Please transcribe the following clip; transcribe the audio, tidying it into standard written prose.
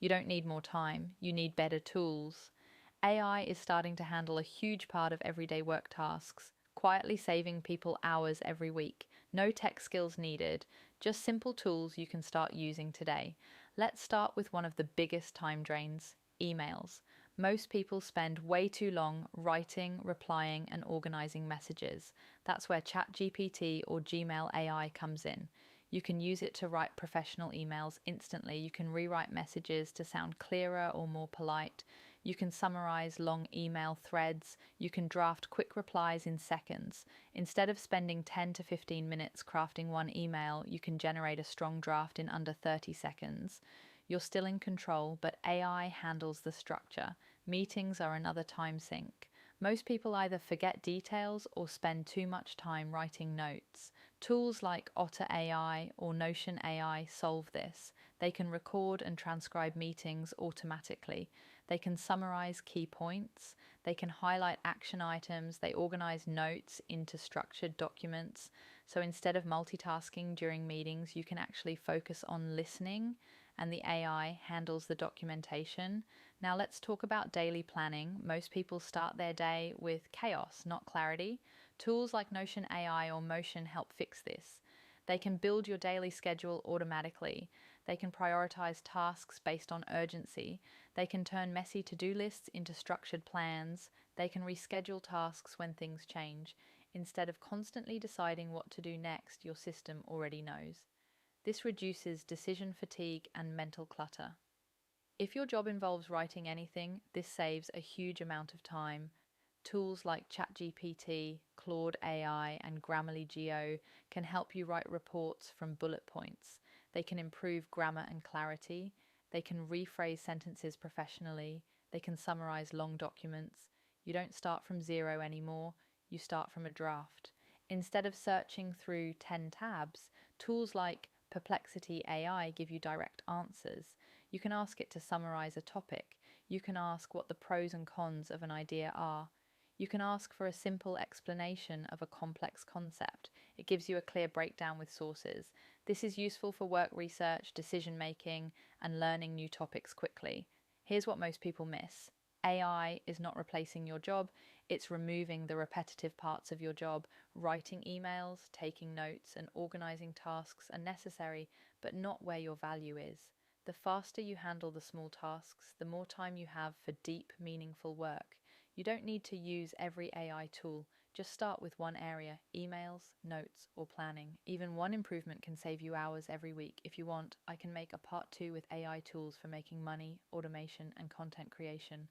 You don't need more time, you need better tools. AI is starting to handle a huge part of everyday work tasks, quietly saving people hours every week. No tech skills needed, just simple tools you can start using today. Let's start with one of the biggest time drains: emails. Most people spend way too long writing, replying, and organizing messages. That's where ChatGPT or Gmail AI comes in. You can use it to write professional emails instantly. You can rewrite messages to sound clearer or more polite. You can summarize long email threads. You can draft quick replies in seconds. Instead of spending 10 to 15 minutes crafting one email, you can generate a strong draft in under 30 seconds. You're still in control, but AI handles the structure. Meetings are another time sink. Most people either forget details or spend too much time writing notes. Tools like Otter AI or Notion AI solve this. They can record and transcribe meetings automatically. They can summarize key points. They can highlight action items. They organize notes into structured documents. So instead of multitasking during meetings, you can actually focus on listening, and the AI handles the documentation. Now let's talk about daily planning. Most people start their day with chaos, not clarity. Tools like Notion AI or Motion help fix this. They can build your daily schedule automatically. They can prioritize tasks based on urgency. They can turn messy to-do lists into structured plans. They can reschedule tasks when things change. Instead of constantly deciding what to do next, your system already knows. This reduces decision fatigue and mental clutter. If your job involves writing anything, this saves a huge amount of time. Tools like ChatGPT, Claude AI, and Grammarly Geo can help you write reports from bullet points. They can improve grammar and clarity. They can rephrase sentences professionally. They can summarize long documents. You don't start from zero anymore, you start from a draft. Instead of searching through 10 tabs, tools like Perplexity AI give you direct answers. You can ask it to summarize a topic. You can ask what the pros and cons of an idea are. You can ask for a simple explanation of a complex concept. It gives you a clear breakdown with sources. This is useful for work research, decision making, and learning new topics quickly. Here's what most people miss. AI is not replacing your job, it's removing the repetitive parts of your job. Writing emails, taking notes, and organizing tasks are necessary, but not where your value is. The faster you handle the small tasks, the more time you have for deep, meaningful work. You don't need to use every AI tool. Just start with one area: emails, notes, or planning. Even one improvement can save you hours every week. If you want, I can make a part 2 with AI tools for making money, automation, and content creation.